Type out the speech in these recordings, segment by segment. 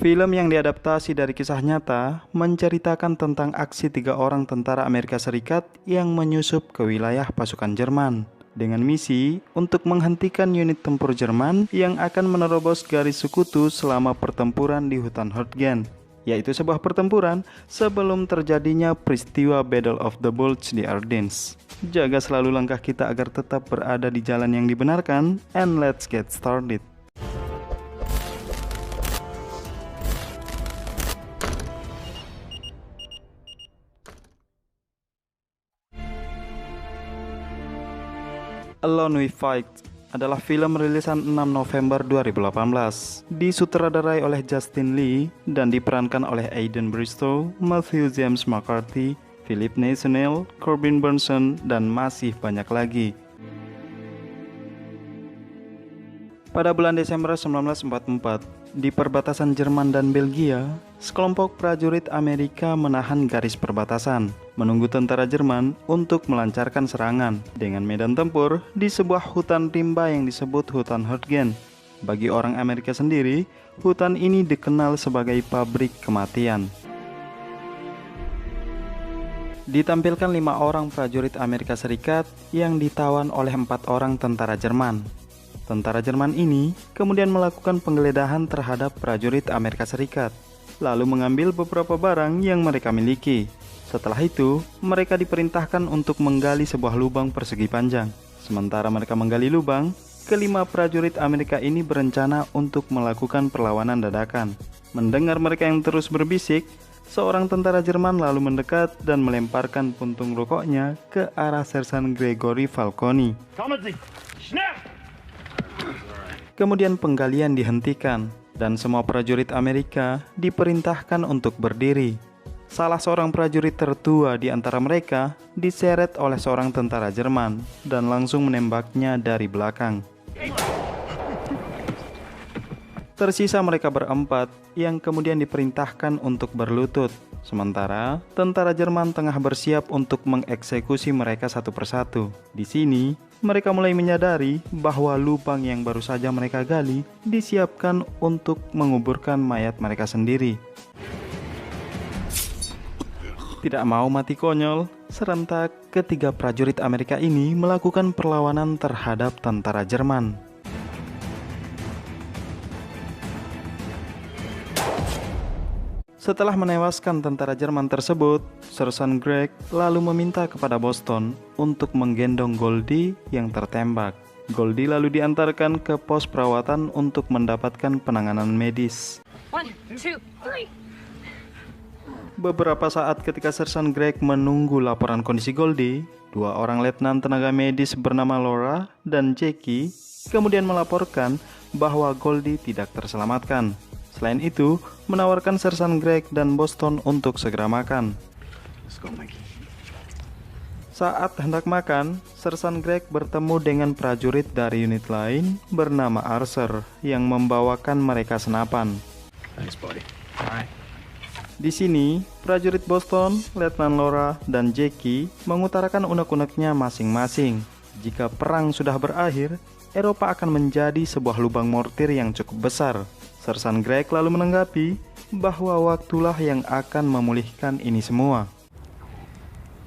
Film yang diadaptasi dari kisah nyata menceritakan tentang aksi 3 orang tentara Amerika Serikat yang menyusup ke wilayah pasukan Jerman dengan misi untuk menghentikan unit tempur Jerman yang akan menerobos garis sekutu selama pertempuran di hutan Hurtgen, yaitu sebuah pertempuran sebelum terjadinya peristiwa Battle of the Bulge di Ardennes. Jaga selalu langkah kita agar tetap berada di jalan yang dibenarkan, and let's get started. Alone We Fight adalah film rilisan 6 November 2018, disutradarai oleh Justin Lee dan diperankan oleh Aidan Bristow, Matthew James McCarthy, Philip Nathaniel, Corbin Burnson, dan masih banyak lagi. Pada bulan Desember 1944, di perbatasan Jerman dan Belgia, sekelompok prajurit Amerika menahan garis perbatasan, menunggu tentara Jerman untuk melancarkan serangan dengan medan tempur di sebuah hutan rimba yang disebut hutan Hurtgen. Bagi orang Amerika sendiri, hutan ini dikenal sebagai pabrik kematian. Ditampilkan 5 orang prajurit Amerika Serikat yang ditawan oleh 4 orang tentara Jerman. Tentara Jerman ini kemudian melakukan penggeledahan terhadap prajurit Amerika Serikat, lalu mengambil beberapa barang yang mereka miliki. Setelah itu, mereka diperintahkan untuk menggali sebuah lubang persegi panjang. Sementara mereka menggali lubang, kelima prajurit Amerika ini berencana untuk melakukan perlawanan dadakan. Mendengar mereka yang terus berbisik, seorang tentara Jerman lalu mendekat dan melemparkan puntung rokoknya ke arah Sersan Gregory Falconi. Kemudian penggalian dihentikan dan semua prajurit Amerika diperintahkan untuk berdiri. Salah seorang prajurit tertua di antara mereka diseret oleh seorang tentara Jerman dan langsung menembaknya dari belakang. Tersisa mereka berempat yang kemudian diperintahkan untuk berlutut. Sementara tentara Jerman tengah bersiap untuk mengeksekusi mereka satu persatu. Di sini, mereka mulai menyadari bahwa lubang yang baru saja mereka gali disiapkan untuk menguburkan mayat mereka sendiri. Tidak mau mati konyol, serentak ketiga prajurit Amerika ini melakukan perlawanan terhadap tentara Jerman. Setelah menewaskan tentara Jerman tersebut, Sersan Greg lalu meminta kepada Boston untuk menggendong Goldie yang tertembak. Goldie lalu diantarkan ke pos perawatan untuk mendapatkan penanganan medis. 1, 2, 3. Beberapa saat ketika Sersan Greg menunggu laporan kondisi Goldie, 2 orang letnan tenaga medis bernama Laura dan Jackie kemudian melaporkan bahwa Goldie tidak terselamatkan. Selain itu, menawarkan Sersan Greg dan Boston untuk segera makan. Saat hendak makan, Sersan Greg bertemu dengan prajurit dari unit lain bernama Archer yang membawakan mereka senapan. Di sini, prajurit Boston, Letnan Laura, dan Jackie mengutarakan unek-uneknya masing-masing. Jika perang sudah berakhir, Eropa akan menjadi sebuah lubang mortir yang cukup besar. Sersan Greg lalu menanggapi bahwa waktulah yang akan memulihkan ini semua.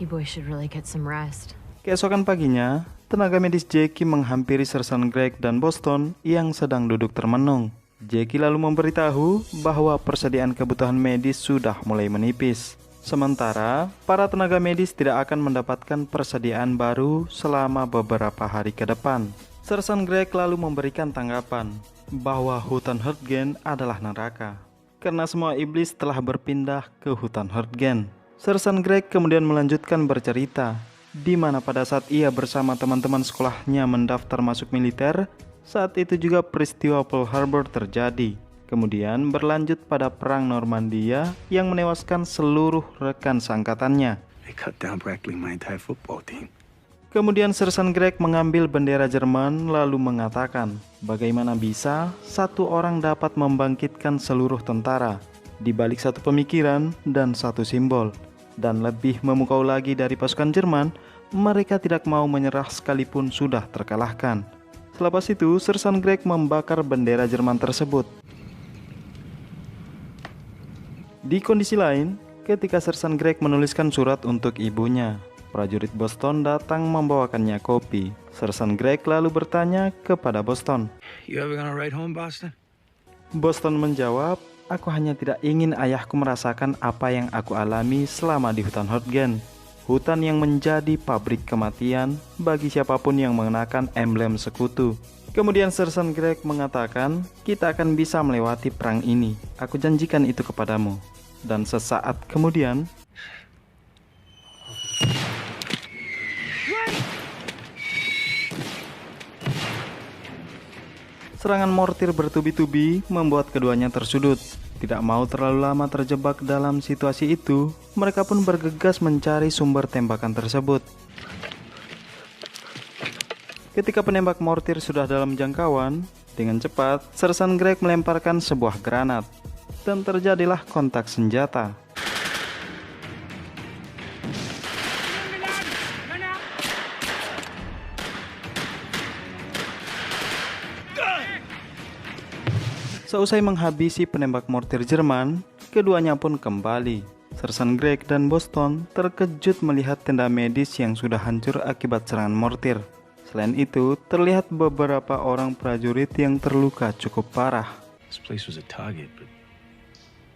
You boys should really get some rest. Keesokan paginya, tenaga medis Jackie menghampiri Sersan Greg dan Boston yang sedang duduk termenung. Jackie lalu memberitahu bahwa persediaan kebutuhan medis sudah mulai menipis. Sementara, para tenaga medis tidak akan mendapatkan persediaan baru selama beberapa hari ke depan. Sersan Greg lalu memberikan tanggapan bahwa hutan Hurtgen adalah neraka, karena semua iblis telah berpindah ke hutan Hurtgen. Sersan Greg kemudian melanjutkan bercerita, di mana pada saat ia bersama teman-teman sekolahnya mendaftar masuk militer, saat itu juga peristiwa Pearl Harbor terjadi. Kemudian berlanjut pada Perang Normandia yang menewaskan seluruh rekan seangkatannya. Kemudian Sersan Greg mengambil bendera Jerman lalu mengatakan, bagaimana bisa satu orang dapat membangkitkan seluruh tentara di balik satu pemikiran dan satu simbol. Dan lebih memukau lagi dari pasukan Jerman, mereka tidak mau menyerah sekalipun sudah terkalahkan. Selepas itu, Sersan Greg membakar bendera Jerman tersebut. Di kondisi lain, ketika Sersan Greg menuliskan surat untuk ibunya, prajurit Boston datang membawakannya kopi. Sersan Greg lalu bertanya kepada Boston. You ever gonna ride home, Boston? Boston menjawab, aku hanya tidak ingin ayahku merasakan apa yang aku alami selama di hutan Hortgen. Hutan yang menjadi pabrik kematian bagi siapapun yang mengenakan emblem sekutu. Kemudian Sersan Greg mengatakan, kita akan bisa melewati perang ini. Aku janjikan itu kepadamu. Dan sesaat kemudian, serangan mortir bertubi-tubi membuat keduanya tersudut. Tidak mau terlalu lama terjebak dalam situasi itu, mereka pun bergegas mencari sumber tembakan tersebut. Ketika penembak mortir sudah dalam jangkauan, dengan cepat, Sersan Greg melemparkan sebuah granat, dan terjadilah kontak senjata. Seusai menghabisi penembak mortir Jerman, keduanya pun kembali. Sersan Greg dan Boston terkejut melihat tenda medis yang sudah hancur akibat serangan mortir. Selain itu, terlihat beberapa orang prajurit yang terluka cukup parah. This place was a target, but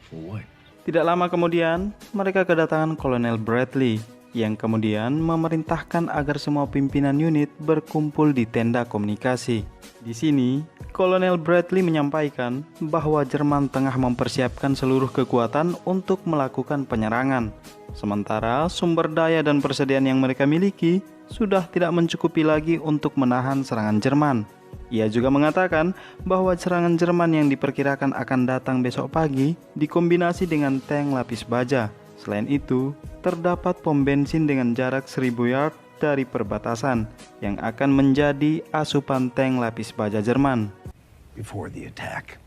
for what? Tidak lama kemudian, mereka kedatangan Kolonel Bradley, yang kemudian memerintahkan agar semua pimpinan unit berkumpul di tenda komunikasi. Di sini, Kolonel Bradley menyampaikan bahwa Jerman tengah mempersiapkan seluruh kekuatan untuk melakukan penyerangan. Sementara sumber daya dan persediaan yang mereka miliki sudah tidak mencukupi lagi untuk menahan serangan Jerman. Ia juga mengatakan bahwa serangan Jerman yang diperkirakan akan datang besok pagi dikombinasi dengan tank lapis baja. Selain itu, terdapat pom bensin dengan jarak 1000 yard dari perbatasan yang akan menjadi asupan tank lapis baja Jerman. Before the attack.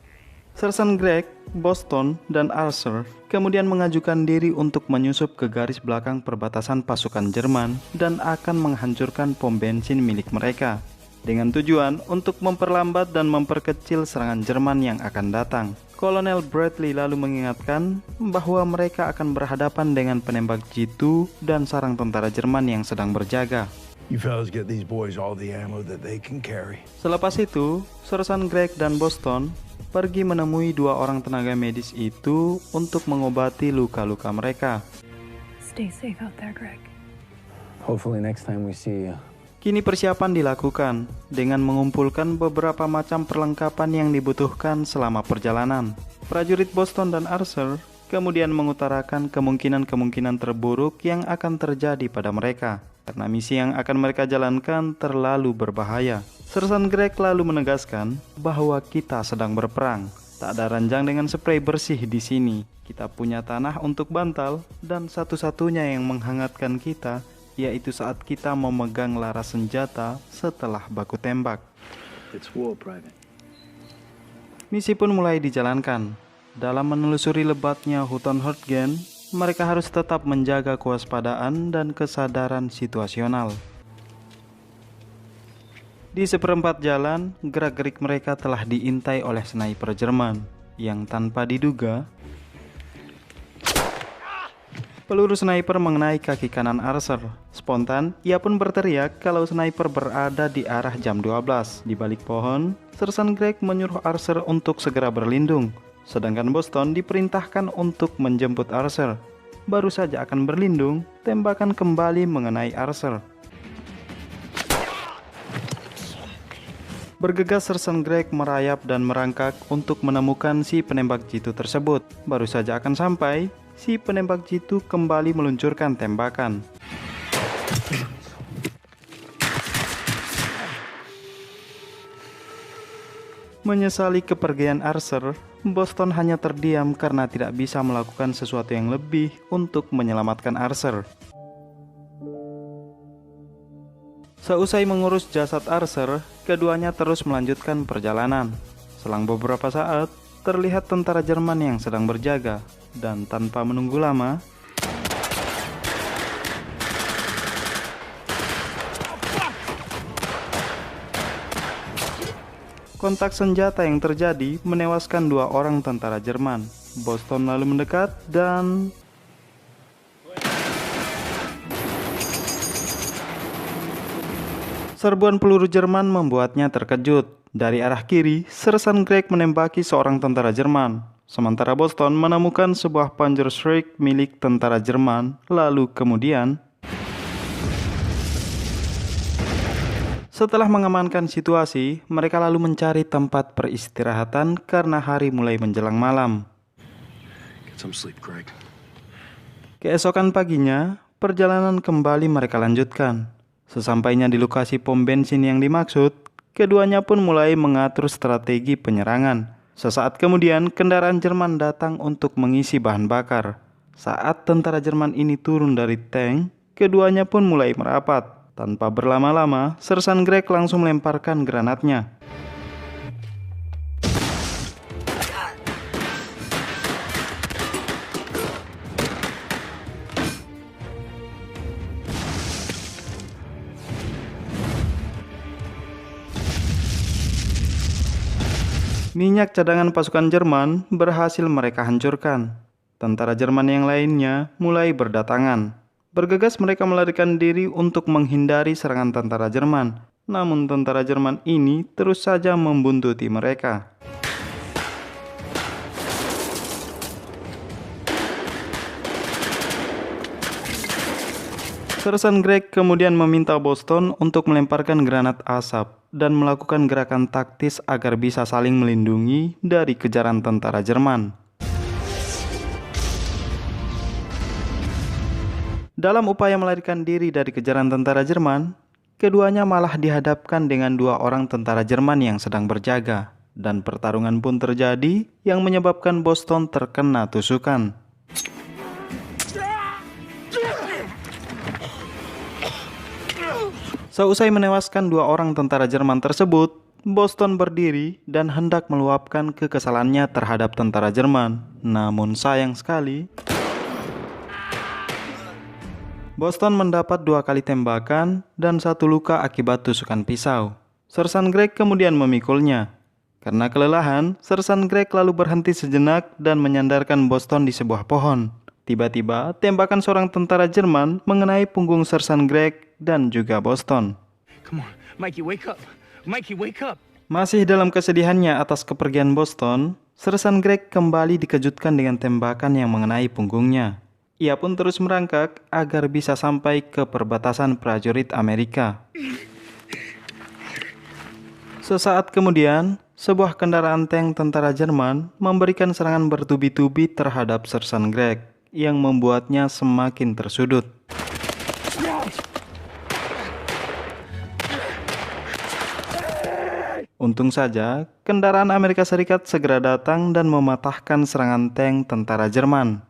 Sersan Greg, Boston, dan Arthur kemudian mengajukan diri untuk menyusup ke garis belakang perbatasan pasukan Jerman dan akan menghancurkan pom bensin milik mereka, dengan tujuan untuk memperlambat dan memperkecil serangan Jerman yang akan datang. Kolonel Bradley lalu mengingatkan bahwa mereka akan berhadapan dengan penembak jitu dan sarang tentara Jerman yang sedang berjaga. You fellas get these boys all the ammo that they can carry. Selepas itu, Sersan Greg dan Boston pergi menemui dua orang tenaga medis itu untuk mengobati luka-luka mereka. Stay safe out there, Greg. Hopefully next time we see you. Kini persiapan dilakukan dengan mengumpulkan beberapa macam perlengkapan yang dibutuhkan selama perjalanan. Prajurit Boston dan Arthur kemudian mengutarakan kemungkinan-kemungkinan terburuk yang akan terjadi pada mereka, karena misi yang akan mereka jalankan terlalu berbahaya. Sersan Greg lalu menegaskan bahwa kita sedang berperang. Tak ada ranjang dengan sprei bersih di sini. Kita punya tanah untuk bantal, dan satu-satunya yang menghangatkan kita yaitu saat kita memegang laras senjata setelah baku tembak. It's war, Private. Misi pun mulai dijalankan. Dalam menelusuri lebatnya hutan Hortgen, mereka harus tetap menjaga kewaspadaan dan kesadaran situasional. Di seperempat jalan, gerak-gerik mereka telah diintai oleh sniper Jerman yang tanpa diduga, peluru sniper mengenai kaki kanan Arthur. Spontan, ia pun berteriak kalau sniper berada di arah jam 12. Di balik pohon, Sersan Greg menyuruh Arthur untuk segera berlindung, sedangkan Boston diperintahkan untuk menjemput Arthur. Baru saja akan berlindung, tembakan kembali mengenai Arthur. Bergegas Sersan Greg merayap dan merangkak untuk menemukan si penembak jitu tersebut. Baru saja akan sampai, si penembak jitu kembali meluncurkan tembakan. Menyesali kepergian Arthur, Boston hanya terdiam karena tidak bisa melakukan sesuatu yang lebih untuk menyelamatkan Arthur. Seusai mengurus jasad Arthur, keduanya terus melanjutkan perjalanan. Selang beberapa saat, terlihat tentara Jerman yang sedang berjaga, dan tanpa menunggu lama, kontak senjata yang terjadi menewaskan dua orang tentara Jerman. Boston lalu mendekat dan serbuan peluru Jerman membuatnya terkejut. Dari arah kiri, Sersan Greg menembaki seorang tentara Jerman. Sementara Boston menemukan sebuah Panzerschreck milik tentara Jerman. Lalu kemudian, setelah mengamankan situasi, mereka lalu mencari tempat peristirahatan karena hari mulai menjelang malam. Get some sleep, Greg. Keesokan paginya, perjalanan kembali mereka lanjutkan. Sesampainya di lokasi pom bensin yang dimaksud, keduanya pun mulai mengatur strategi penyerangan. Sesaat kemudian, kendaraan Jerman datang untuk mengisi bahan bakar. Saat tentara Jerman ini turun dari tank, keduanya pun mulai merapat. Tanpa berlama-lama, Sersan Greg langsung melemparkan granatnya. Minyak cadangan pasukan Jerman berhasil mereka hancurkan. Tentara Jerman yang lainnya mulai berdatangan. Bergegas mereka melarikan diri untuk menghindari serangan tentara Jerman. Namun tentara Jerman ini terus saja membuntuti mereka. Sersan Greg kemudian meminta Boston untuk melemparkan granat asap dan melakukan gerakan taktis agar bisa saling melindungi dari kejaran tentara Jerman. Dalam upaya melarikan diri dari kejaran tentara Jerman, keduanya malah dihadapkan dengan dua orang tentara Jerman yang sedang berjaga, dan pertarungan pun terjadi yang menyebabkan Boston terkena tusukan. Seusai menewaskan dua orang tentara Jerman tersebut, Boston berdiri dan hendak meluapkan kekesalannya terhadap tentara Jerman. Namun sayang sekali, Boston mendapat 2 kali tembakan dan 1 luka akibat tusukan pisau. Sersan Greg kemudian memikulnya. Karena kelelahan, Sersan Greg lalu berhenti sejenak dan menyandarkan Boston di sebuah pohon. Tiba-tiba, tembakan seorang tentara Jerman mengenai punggung Sersan Greg dan juga Boston. Come on, Mikey, wake up. Mikey, wake up. Masih dalam kesedihannya atas kepergian Boston, Sersan Greg kembali dikejutkan dengan tembakan yang mengenai punggungnya. Ia pun terus merangkak agar bisa sampai ke perbatasan prajurit Amerika. Sesaat kemudian, sebuah kendaraan tank tentara Jerman memberikan serangan bertubi-tubi terhadap Sersan Greg yang membuatnya semakin tersudut. Untung saja, kendaraan Amerika Serikat segera datang dan mematahkan serangan tank tentara Jerman.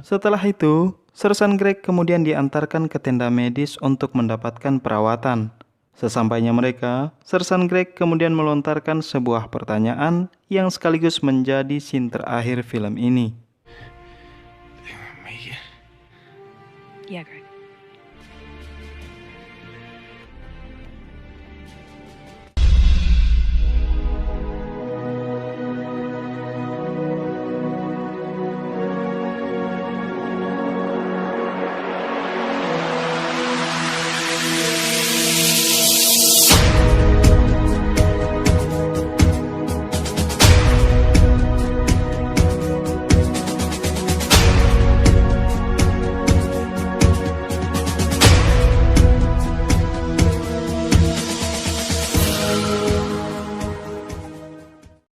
Setelah itu, Sersan Greg kemudian diantarkan ke tenda medis untuk mendapatkan perawatan. Sesampainya mereka, Sersan Greg kemudian melontarkan sebuah pertanyaan yang sekaligus menjadi scene terakhir film ini.